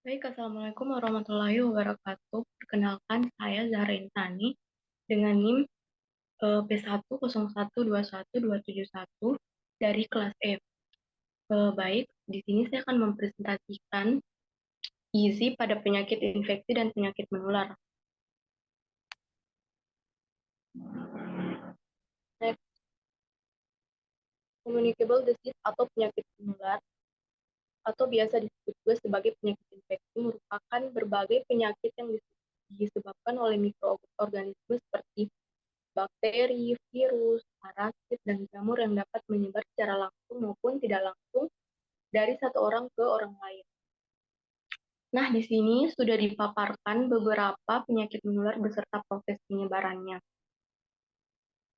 Baik, Assalamualaikum warahmatullahi wabarakatuh. Perkenalkan, saya Zahra Insani dengan NIM P101212771 dari kelas F. Baik, di sini saya akan mempresentasikan gizi pada penyakit infeksi dan penyakit menular. Next, communicable disease atau penyakit menular atau biasa disebut juga sebagai penyakit infeksi merupakan berbagai penyakit yang disebabkan oleh mikroorganisme seperti bakteri, virus, parasit, dan jamur yang dapat menyebar secara langsung maupun tidak langsung dari satu orang ke orang lain. Nah, di sini sudah dipaparkan beberapa penyakit menular beserta proses penyebarannya.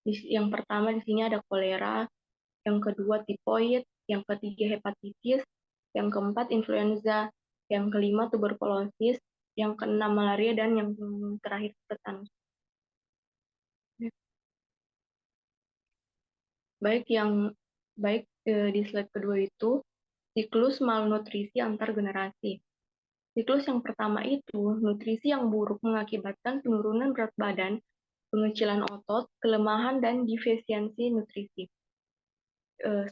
Yang pertama di sini ada kolera, yang kedua tifoid, yang ketiga hepatitis, yang keempat influenza, yang kelima tuberkulosis, yang keenam malaria, dan yang terakhir tetanus. Baik di slide kedua itu siklus malnutrisi antar generasi. Siklus yang pertama itu nutrisi yang buruk mengakibatkan penurunan berat badan, pengecilan otot, kelemahan, dan defisiensi nutrisi.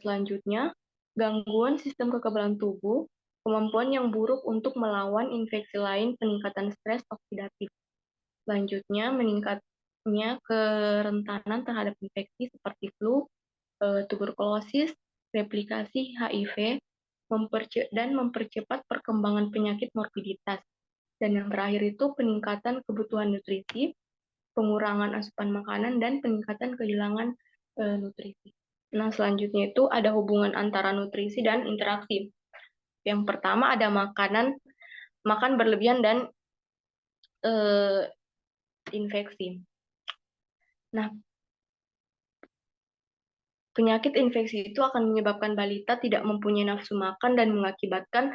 Selanjutnya, gangguan sistem kekebalan tubuh, kemampuan yang buruk untuk melawan infeksi lain, peningkatan stres oksidatif. Selanjutnya, meningkatnya kerentanan terhadap infeksi seperti flu, tuberkulosis, replikasi HIV, dan mempercepat perkembangan penyakit morbiditas. Dan yang terakhir itu peningkatan kebutuhan nutrisi, pengurangan asupan makanan, dan peningkatan kehilangan nutrisi. Nah, selanjutnya itu ada hubungan antara nutrisi dan interaksi. Yang pertama ada makan berlebihan dan infeksi. Nah, penyakit infeksi itu akan menyebabkan balita tidak mempunyai nafsu makan dan mengakibatkan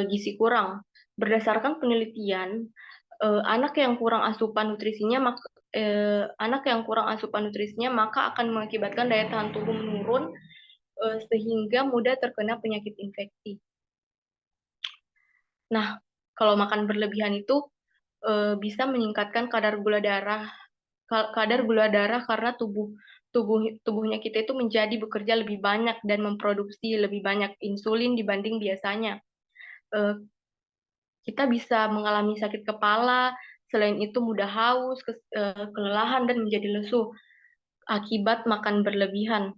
gizi kurang. Berdasarkan penelitian, anak yang kurang asupan nutrisinya maka akan mengakibatkan daya tahan tubuh menurun sehingga mudah terkena penyakit infeksi. Nah, kalau makan berlebihan itu bisa meningkatkan kadar gula darah karena tubuhnya kita itu menjadi bekerja lebih banyak dan memproduksi lebih banyak insulin dibanding biasanya. Kita bisa mengalami sakit kepala, selain itu mudah haus, kelelahan, dan menjadi lesu akibat makan berlebihan.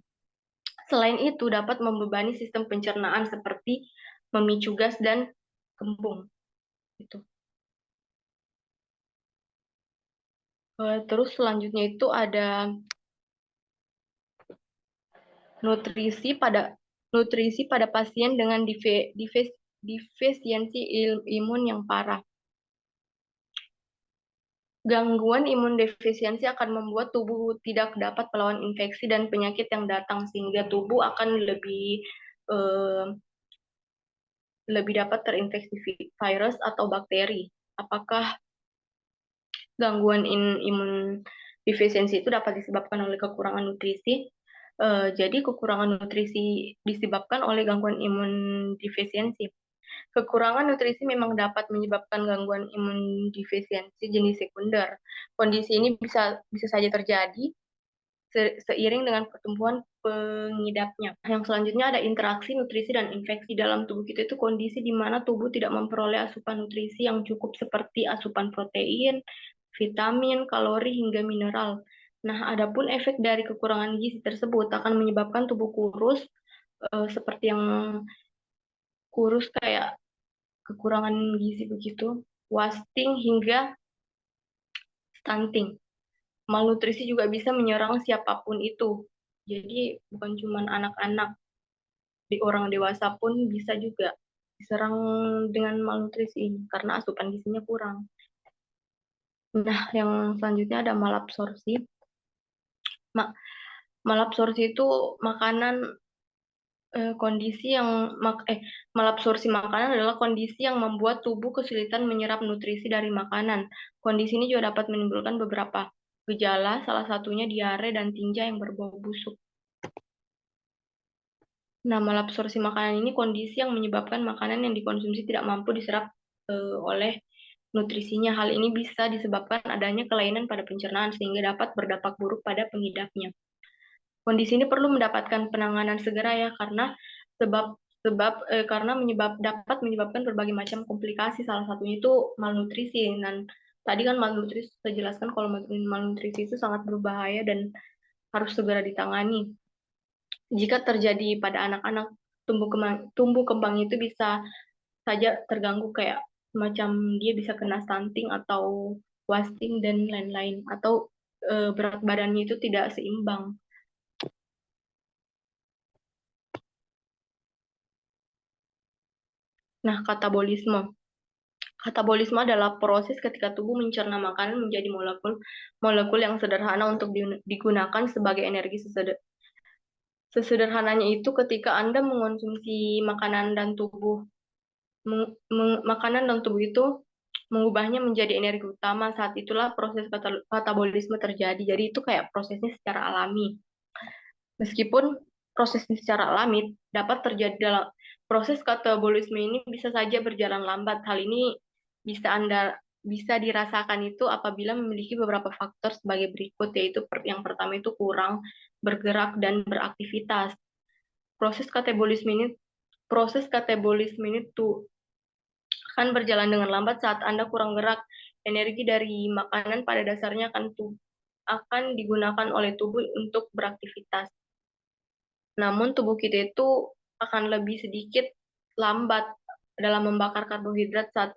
Selain itu dapat membebani sistem pencernaan seperti memicu gas dan kembung. Gitu. Terus selanjutnya itu ada nutrisi pada pasien dengan defisiensi imun yang parah. Gangguan imun defisiensi akan membuat tubuh tidak dapat melawan infeksi dan penyakit yang datang sehingga tubuh akan lebih dapat terinfeksi virus atau bakteri. Apakah gangguan imun defisiensi itu dapat disebabkan oleh kekurangan nutrisi? Jadi kekurangan nutrisi disebabkan oleh gangguan imun defisiensi. Kekurangan nutrisi memang dapat menyebabkan gangguan imun defisiensi jenis sekunder. Kondisi ini bisa saja terjadi seiring dengan pertumbuhan pengidapnya. Yang selanjutnya ada interaksi nutrisi dan infeksi dalam tubuh kita itu kondisi di mana tubuh tidak memperoleh asupan nutrisi yang cukup seperti asupan protein, vitamin, kalori, hingga mineral. Nah, adapun efek dari kekurangan gizi tersebut akan menyebabkan tubuh kurus, seperti yang kurus kayak kekurangan gizi begitu, wasting, hingga stunting. Malnutrisi juga bisa menyerang siapapun itu. Jadi bukan cuma anak-anak, di orang dewasa pun bisa juga diserang dengan malnutrisi karena asupan gizinya kurang. Nah, yang selanjutnya ada malabsorpsi. Malabsorpsi itu malabsorpsi makanan adalah kondisi yang membuat tubuh kesulitan menyerap nutrisi dari makanan. Kondisi ini juga dapat menimbulkan beberapa gejala, salah satunya diare dan tinja yang berbau busuk. Nah, malabsorpsi makanan ini kondisi yang menyebabkan makanan yang dikonsumsi tidak mampu diserap oleh nutrisinya. Hal ini bisa disebabkan adanya kelainan pada pencernaan sehingga dapat berdampak buruk pada pengidapnya. Kondisi ini perlu mendapatkan penanganan segera ya sebab karena dapat menyebabkan berbagai macam komplikasi, salah satunya itu malnutrisi. Dan tadi kan malnutrisi saya jelaskan kalau malnutrisi itu sangat berbahaya dan harus segera ditangani. Jika terjadi pada anak-anak, tumbuh kembangnya itu bisa saja terganggu, kayak macam dia bisa kena stunting atau wasting dan lain-lain, atau berat badannya itu tidak seimbang. Nah, katabolisme. Katabolisme adalah proses ketika tubuh mencerna makanan menjadi molekul yang sederhana untuk digunakan sebagai energi. Sesederhananya itu ketika Anda mengonsumsi makanan dan makanan dan tubuh itu mengubahnya menjadi energi utama. Saat itulah proses katabolisme terjadi. Jadi itu kayak prosesnya secara alami. Meskipun prosesnya secara alami dapat terjadi dalam proses katabolisme ini bisa saja berjalan lambat. Hal ini bisa dirasakan itu apabila memiliki beberapa faktor sebagai berikut, yaitu yang pertama itu kurang bergerak dan beraktivitas. Proses katabolisme ini tuh akan berjalan dengan lambat saat Anda kurang gerak. Energi dari makanan pada dasarnya akan digunakan oleh tubuh untuk beraktivitas. Namun tubuh kita itu akan lebih sedikit lambat dalam membakar karbohidrat saat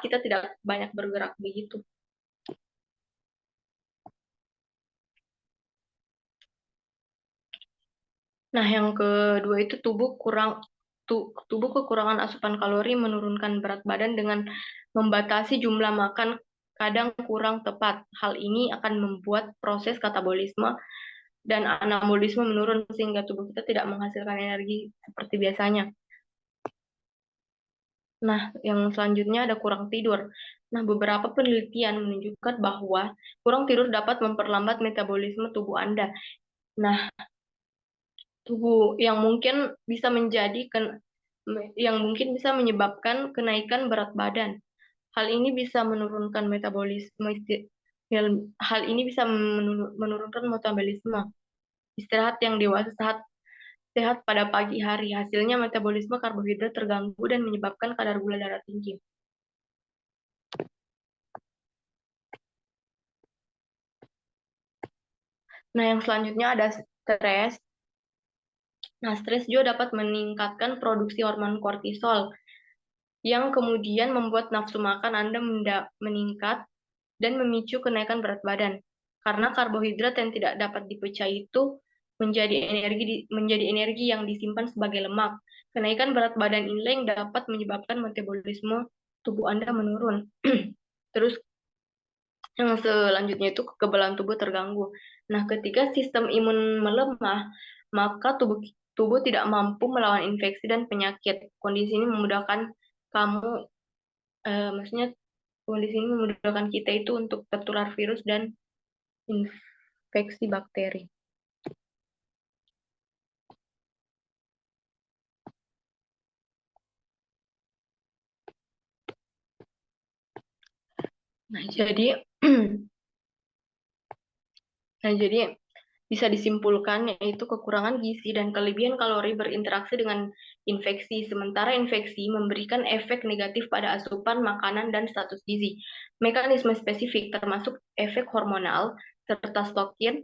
kita tidak banyak bergerak begitu. Nah, yang kedua itu tubuh kekurangan asupan kalori, menurunkan berat badan dengan membatasi jumlah makan kadang kurang tepat. Hal ini akan membuat proses katabolisme dan anabolisme menurun sehingga tubuh kita tidak menghasilkan energi seperti biasanya. Nah, yang selanjutnya ada kurang tidur. Nah, beberapa penelitian menunjukkan bahwa kurang tidur dapat memperlambat metabolisme tubuh Anda. Nah, tubuh yang mungkin bisa menyebabkan kenaikan berat badan. Hal ini bisa menurunkan metabolisme hal ini bisa menurunkan metabolisme. Istirahat yang dewasa sehat pada pagi hari. Hasilnya metabolisme karbohidrat terganggu dan menyebabkan kadar gula darah tinggi. Nah, yang selanjutnya ada stres. Nah, stres juga dapat meningkatkan produksi hormon kortisol, yang kemudian membuat nafsu makan Anda meningkat dan memicu kenaikan berat badan. Karena karbohidrat yang tidak dapat dipecah itu menjadi energi yang disimpan sebagai lemak. Kenaikan berat badan ini yang dapat menyebabkan metabolisme tubuh Anda menurun. Terus yang selanjutnya itu kekebalan tubuh terganggu. Nah, ketika sistem imun melemah, maka tubuh tidak mampu melawan infeksi dan penyakit. Kondisi ini memudahkan kamu, maksudnya kondisi ini memudahkan kita itu untuk tertular virus dan infeksi bakteri. Nah, jadi nah, jadi bisa disimpulkan yaitu kekurangan gizi dan kelebihan kalori berinteraksi dengan infeksi, sementara infeksi memberikan efek negatif pada asupan makanan dan status gizi. Mekanisme spesifik termasuk efek hormonal serta stokin.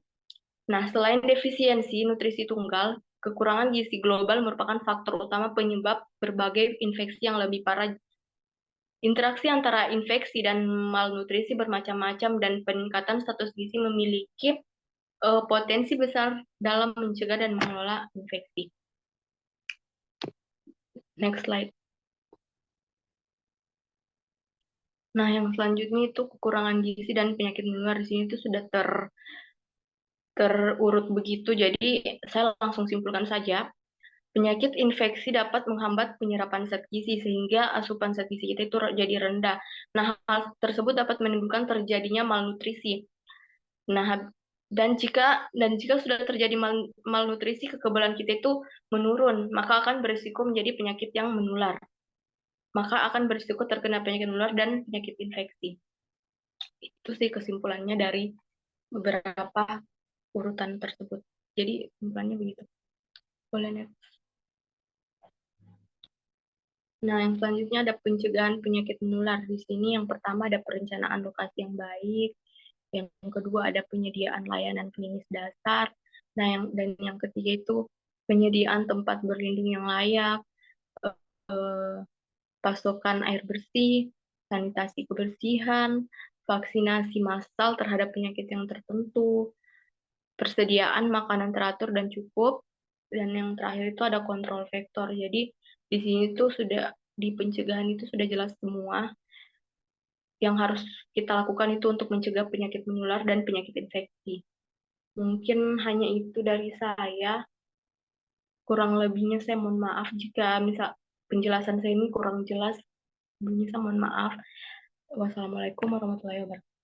Nah, selain defisiensi nutrisi tunggal, kekurangan gizi global merupakan faktor utama penyebab berbagai infeksi yang lebih parah. Interaksi antara infeksi dan malnutrisi bermacam-macam dan peningkatan status gizi memiliki potensi besar dalam mencegah dan mengelola infeksi. Next slide. Nah, yang selanjutnya itu kekurangan gizi dan penyakit menular. Di sini itu sudah terurut begitu, jadi saya langsung simpulkan saja. Penyakit infeksi dapat menghambat penyerapan zat gizi sehingga asupan zat gizi kita itu jadi rendah. Nah, hal tersebut dapat menimbulkan terjadinya malnutrisi. Nah, dan jika sudah terjadi malnutrisi, kekebalan kita itu menurun, maka akan berisiko menjadi penyakit yang menular. maka akan berisiko terkena penyakit menular dan penyakit infeksi. Itu sih kesimpulannya dari beberapa urutan tersebut. Jadi kesimpulannya begitu. Boleh nih. Nah, yang selanjutnya ada pencegahan penyakit menular. Di sini yang pertama ada perencanaan lokasi yang baik, yang kedua ada penyediaan layanan klinis dasar, nah yang ketiga itu penyediaan tempat berlindung yang layak, eh, pasokan air bersih, sanitasi kebersihan, vaksinasi massal terhadap penyakit yang tertentu, persediaan makanan teratur dan cukup, dan yang terakhir itu ada kontrol vektor. Jadi di sini tuh sudah di pencegahan itu sudah jelas semua yang harus kita lakukan itu untuk mencegah penyakit menular dan penyakit infeksi. Mungkin hanya itu dari saya. Kurang lebihnya saya mohon maaf jika misal penjelasan saya ini kurang jelas. Sebelumnya saya mohon maaf. Wassalamualaikum warahmatullahi wabarakatuh.